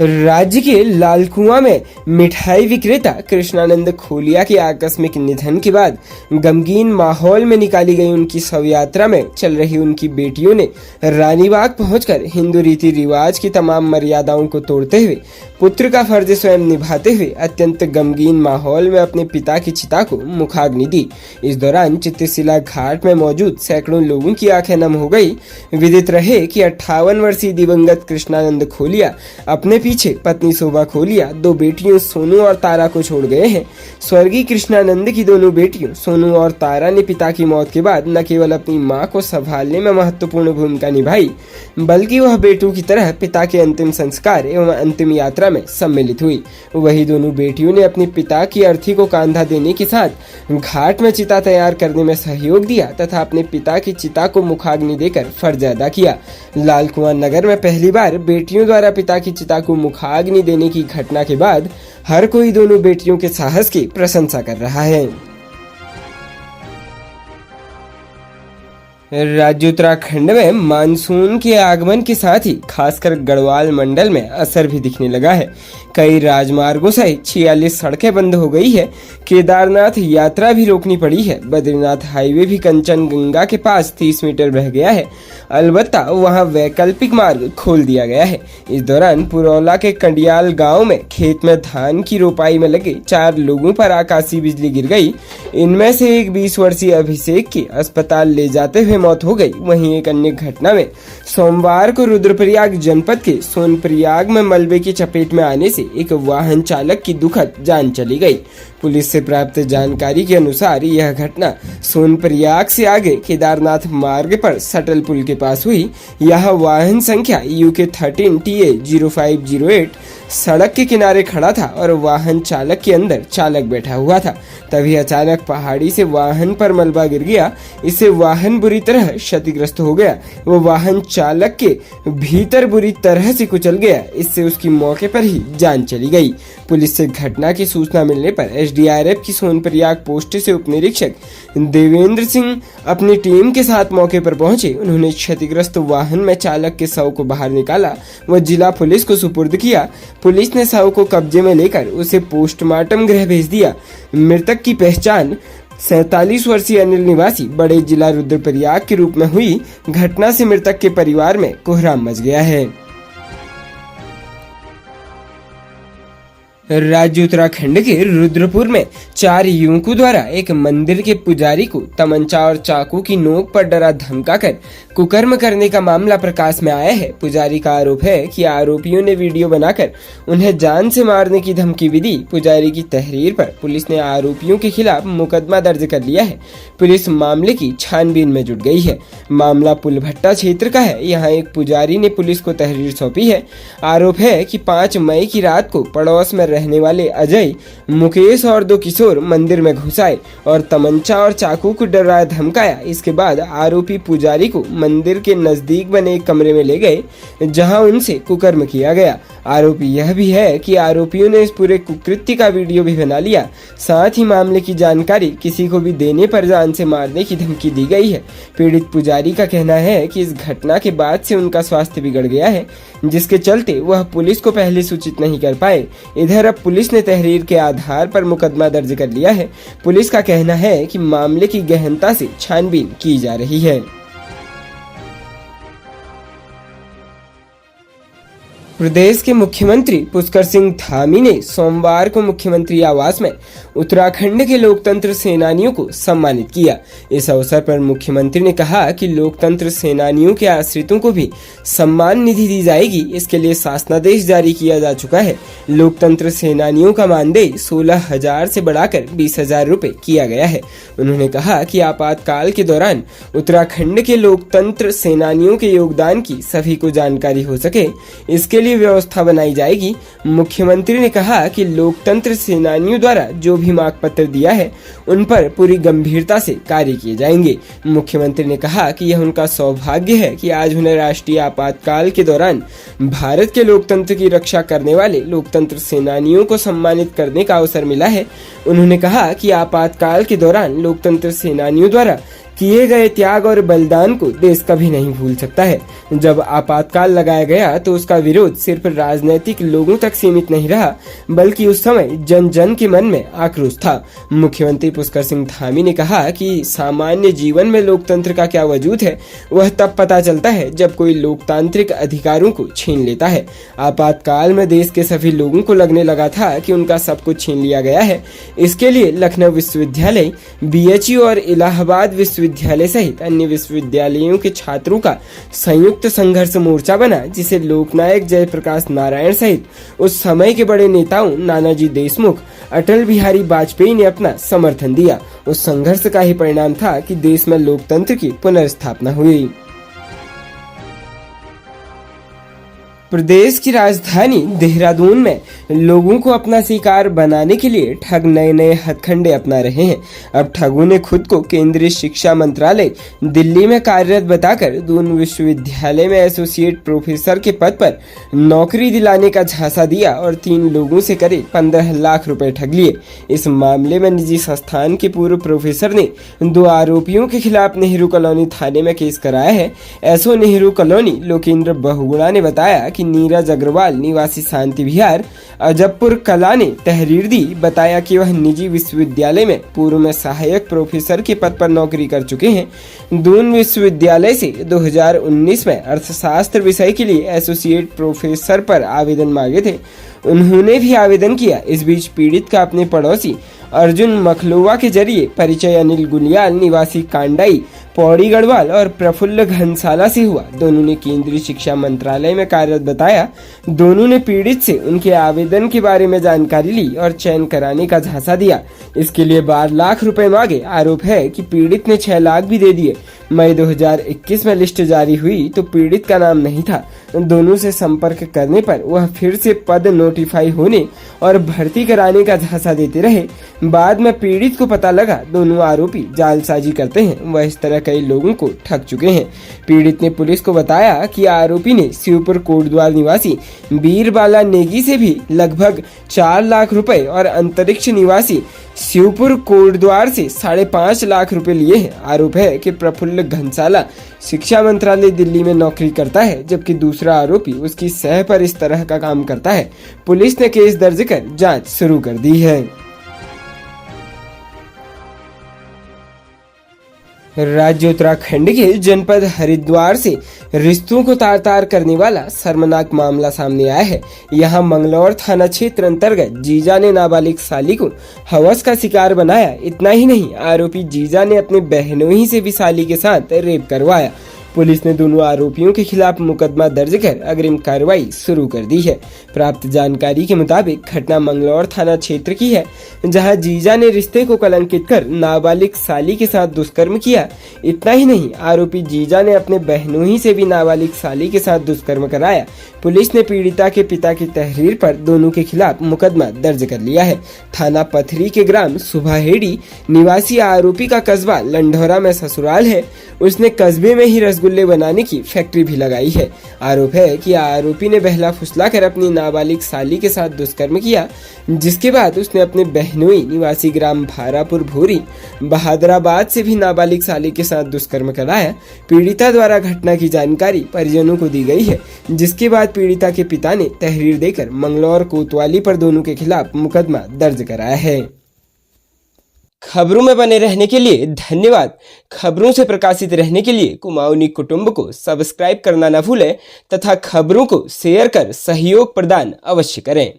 राज्य के लालकुआं में मिठाई विक्रेता कृष्णानंद खोलिया के आकस्मिक निधन के बाद गमगीन माहौल में निकाली गई उनकी शव यात्रा में चल रही उनकी बेटियों ने रानीबाग पहुंचकर हिंदू रीति रिवाज की तमाम मर्यादाओं को तोड़ते हुए पुत्र का फर्ज स्वयं निभाते हुए अत्यंत गमगीन माहौल में अपने पिता की चिता को मुखाग्नि दी। इस दौरान चित्तशिला घाट में मौजूद सैकड़ों लोगों की आंखें नम हो गई। विदित रहे कि 58 वर्षीय दिवंगत कृष्णानंद खोलिया अपने पीछे पत्नी शोभा खोलिया, 2 बेटियों सोनू और तारा को छोड़ गए हैं। स्वर्गीय कृष्णानंद की दोनों बेटियों सोनू और तारा ने पिता की मौत के बाद न केवल अपनी मां को संभालने में महत्वपूर्ण भूमिका निभाई, बल्कि वह बेटों की तरह पिता के अंतिम संस्कार एवं अंतिम यात्रा में सम्मिलित हुई। वही दोनों बेटियों ने अपने पिता की अर्थी को कंधा देने के साथ घाट में चिता तैयार करने में सहयोग दिया तथा अपने पिता की चिता को मुखाग्नि देकर फर्ज अदा किया। लालकुआं नगर में पहली बार बेटियों द्वारा पिता की चिता को मुखाग्नि देने की घटना के बाद हर कोई दोनों बेटियों के साहस की प्रशंसा कर रहा है। राज्य उत्तराखंड में मानसून के आगमन के साथ ही खासकर गढ़वाल मंडल में असर भी दिखने लगा है। कई राजमार्गों सहित 46 सड़कें बंद हो गई है। केदारनाथ यात्रा भी रोकनी पड़ी है। बद्रीनाथ हाईवे भी कंचनगंगा के पास 30 मीटर बह गया है। अलबत्ता वहां वैकल्पिक मार्ग खोल दिया गया है। इस दौरान पुरौला के कंडियाल गांव में खेत में धान की रोपाई में लगे 4 लोगों पर आकाशीय बिजली गिर गई। इनमें से एक 20 वर्षीय अभिषेक की अस्पताल ले जाते हुए मौत हो गई। वहीं एक अन्य घटना में सोमवार को रुद्रप्रयाग जनपद के सोनप्रयाग में मलबे की चपेट में आने से एक वाहन चालक की दुखद जान चली गई। पुलिस से प्राप्त जानकारी के अनुसार यह घटना सोनप्रयाग से आगे केदारनाथ मार्ग पर सटल पुल के पास हुई। यह वाहन संख्या UK 13 TA 0508 सड़क के किनारे खड़ा था और वाहन चालक के अंदर चालक बैठा हुआ था। तभी अचानक पहाड़ी से वाहन पर मलबा गिर गया। इससे वाहन बुरी तरह क्षतिग्रस्त हो गया। वो वाहन चालक के भीतर बुरी तरह से कुचल गया। इससे उसकी मौके पर ही जान चली गई। पुलिस से घटना की सूचना मिलने पर SDRF की सोनप्रयाग पोस्ट से उप निरीक्षक देवेंद्र सिंह अपनी टीम के साथ मौके पर पहुंचे। उन्होंने क्षतिग्रस्त वाहन में चालक के शव को बाहर निकाला व जिला पुलिस को सुपुर्द किया। पुलिस ने शव को कब्जे में लेकर उसे पोस्टमार्टम गृह भेज दिया। मृतक की पहचान 47 वर्षीय अनिल निवासी बड़े जिला रुद्रप्रयाग के रूप में हुई। घटना से मृतक के परिवार में कोहराम मच गया है। राज्य उत्तराखंड के रुद्रपुर में 4 युवकों द्वारा एक मंदिर के पुजारी को तमंचा और चाकू की नोक पर डरा धमकाकर कुकर्म करने का मामला प्रकाश में आया है। पुजारी का आरोप है कि आरोपियों ने वीडियो बनाकर उन्हें जान से मारने की धमकी भी दी। पुजारी की तहरीर पर पुलिस ने आरोपियों के खिलाफ मुकदमा दर्ज कर लिया है। पुलिस मामले की छानबीन में जुट गई है। मामला पुलभट्टा क्षेत्र का है। यहाँ एक पुजारी ने पुलिस को तहरीर सौंपी है। आरोप है कि 5 मई की रात को पड़ोस में रहने वाले अजय, मुकेश और 2 किशोर मंदिर में घुस आए और तमंचा और चाकू को डराया धमकाया। इसके बाद आरोपी पुजारी को मंदिर के नजदीक बने एक कमरे में ले गए जहां उनसे कुकर्म किया गया। आरोपी यह भी है कि आरोपियों ने इस पूरे कुकृत्य का वीडियो भी बना लिया। साथ ही मामले की जानकारी किसी को भी देने पर जान से मारने की धमकी दी गई है। पीड़ित पुजारी का कहना है कि इस घटना के बाद से उनका स्वास्थ्य बिगड़ गया है, जिसके चलते वह पुलिस को पहले सूचित नहीं कर पाए। इधर अब पुलिस ने तहरीर के आधार पर मुकदमा दर्ज कर लिया है। पुलिस का कहना है कि मामले की गहनता से छानबीन की जा रही है। प्रदेश के मुख्यमंत्री पुष्कर सिंह धामी ने सोमवार को मुख्यमंत्री आवास में उत्तराखंड के लोकतंत्र सेनानियों को सम्मानित किया। इस अवसर पर मुख्यमंत्री ने कहा कि लोकतंत्र सेनानियों के आश्रितों को भी सम्मान निधि दी जाएगी। इसके लिए शासनादेश जारी किया जा चुका है। लोकतंत्र सेनानियों का मानदेय 16,000 से बढ़ाकर 20,000 रुपए किया गया है। उन्होंने कहा कि आपातकाल के दौरान उत्तराखंड के लोकतंत्र सेनानियों के योगदान की सभी को जानकारी हो सके, इसके लिए व्यवस्था बनाई जाएगी। मुख्यमंत्री ने कहा कि लोकतंत्र सेनानियों द्वारा जो भी मांग पत्र दिया है उन पर पूरी गंभीरता से कार्य किए जाएंगे। मुख्यमंत्री ने कहा कि यह उनका सौभाग्य है कि आज उन्हें राष्ट्रीय आपातकाल के दौरान भारत के लोकतंत्र की रक्षा करने वाले लोकतंत्र सेनानियों को सम्मानित करने का अवसर मिला है। उन्होंने कहा कि आपातकाल के दौरान लोकतंत्र सेनानियों द्वारा किए गए त्याग और बलिदान को देश कभी नहीं भूल सकता है। जब आपातकाल लगाया गया तो उसका विरोध सिर्फ राजनीतिक लोगों तक सीमित नहीं रहा, बल्कि उस समय जन जन के मन में आक्रोश था। मुख्यमंत्री पुष्कर सिंह धामी ने कहा कि सामान्य जीवन में लोकतंत्र का क्या वजूद है वह तब पता चलता है जब कोई लोकतांत्रिक अधिकारों को छीन लेता है। आपातकाल में देश के सभी लोगों को लगने लगा था कि उनका सब कुछ छीन लिया गया है। इसके लिए लखनऊ विश्वविद्यालय, बीएचयू और इलाहाबाद विश्वविद्यालय सहित अन्य विश्वविद्यालयों के छात्रों का संयुक्त संघर्ष मोर्चा बना, जिसे लोकनायक जयप्रकाश नारायण सहित उस समय के बड़े नेताओं नानाजी देशमुख, अटल बिहारी वाजपेयी ने अपना समर्थन दिया। उस संघर्ष का ही परिणाम था कि देश में लोकतंत्र की पुनर्स्थापना हुई। प्रदेश की राजधानी देहरादून में लोगों को अपना शिकार बनाने के लिए ठग नए नए हथकंडे अपना रहे हैं। अब ठगों ने खुद को केंद्रीय शिक्षा मंत्रालय दिल्ली में कार्यरत बताकर दून विश्वविद्यालय में एसोसिएट प्रोफेसर के पद पर नौकरी दिलाने का झांसा दिया और 3 लोगों से करीब 15 लाख रुपए ठग लिए। इस मामले में निजी संस्थान के पूर्व प्रोफेसर ने 2 आरोपियों के खिलाफ नेहरू कॉलोनी थाने में केस कराया है। एसओ नेहरू कॉलोनी लोकेंद्र बहुगुणा ने बताया कि नीरज अग्रवाल निवासी शांति विहार अजबपुर कला ने तहरीर दी। बताया कि वह निजी विश्वविद्यालय में पूर्व में सहायक प्रोफेसर के पद पर नौकरी कर चुके हैं। दून विश्वविद्यालय से 2019 में अर्थशास्त्र विषय के लिए एसोसिएट प्रोफेसर पर आवेदन मांगे थे। उन्होंने भी आवेदन किया। इस बीच पीड़ित का अपने पड़ोसी अर्जुन मखलोवा के जरिए परिचय अनिल गुलियाल निवासी कांडाई, पौड़ी गढ़वाल और प्रफुल्ल घनसाला से हुआ। दोनों ने केंद्रीय शिक्षा मंत्रालय में कार्यरत बताया। दोनों ने पीड़ित से उनके आवेदन के बारे में जानकारी ली और चयन कराने का झांसा दिया। इसके लिए 12 लाख रुपए मांगे। आरोप है कि पीड़ित ने 6 लाख भी दे दिए। मई 2021 में लिस्ट जारी हुई तो पीड़ित का नाम नहीं था। दोनों से संपर्क करने पर वह फिर से पद नोटिफाई होने और भर्ती कराने का झांसा देते रहे। बाद में पीड़ित को पता लगा दोनों आरोपी जालसाजी करते हैं। वह इस तरह कई लोगों को ठग चुके हैं। पीड़ित ने पुलिस को बताया कि आरोपी ने शिवपुर कोटद्वार निवासी बीरबाला नेगी से भी लगभग 4 लाख रुपए और अंतरिक्ष निवासी शिवपुर कोटद्वार से 5.5 लाख रुपए लिए हैं। आरोप है कि प्रफुल्ल घनसाला शिक्षा मंत्रालय दिल्ली में नौकरी करता है, जबकि दूसरा आरोपी उसकी सह पर इस तरह का काम करता है। पुलिस ने केस दर्ज कर जांच शुरू कर दी है। राज्य उत्तराखंड के जनपद हरिद्वार से रिश्तों को तार तार करने वाला शर्मनाक मामला सामने आया है। यहाँ मंगलौर थाना क्षेत्र अंतर्गत जीजा ने नाबालिग साली को हवस का शिकार बनाया। इतना ही नहीं, आरोपी जीजा ने अपने बहनोई से भी साली के साथ रेप करवाया। पुलिस ने दोनों आरोपियों के खिलाफ मुकदमा दर्ज कर अग्रिम कार्रवाई शुरू कर दी है। प्राप्त जानकारी के मुताबिक घटना मंगलौर थाना क्षेत्र की है, जहां जीजा ने रिश्ते को कलंकित कर नाबालिग साली के साथ दुष्कर्म किया। इतना ही नहीं, आरोपी जीजा ने अपने बहनोई से भी नाबालिग साली के साथ दुष्कर्म कराया। पुलिस ने पीड़िता के पिता की तहरीर पर दोनों के खिलाफ मुकदमा दर्ज कर लिया है। थाना पथरी के ग्राम सुभाहेड़ी निवासी आरोपी का कस्बा लंढौरा में ससुराल है। उसने कस्बे में ही रसगुल्ले बनाने की फैक्ट्री भी लगाई है। आरोप है कि आरोपी ने बहला फुसलाकर अपनी नाबालिग साली के साथ दुष्कर्म किया, जिसके बाद उसने अपने बहनोई निवासी ग्राम भारापुर भूरी बहादुराबाद से भी नाबालिग साली के साथ दुष्कर्म कराया। पीड़िता द्वारा घटना की जानकारी परिजनों को दी गई है, जिसके बाद पीड़िता के पिता ने तहरीर देकर मंगलौर कोतवाली पर दोनों के खिलाफ मुकदमा दर्ज कराया है। खबरों में बने रहने के लिए धन्यवाद। खबरों से प्रकाशित रहने के लिए कुमाऊनी कुटुंब को सब्सक्राइब करना न भूलें तथा खबरों को शेयर कर सहयोग प्रदान अवश्य करें।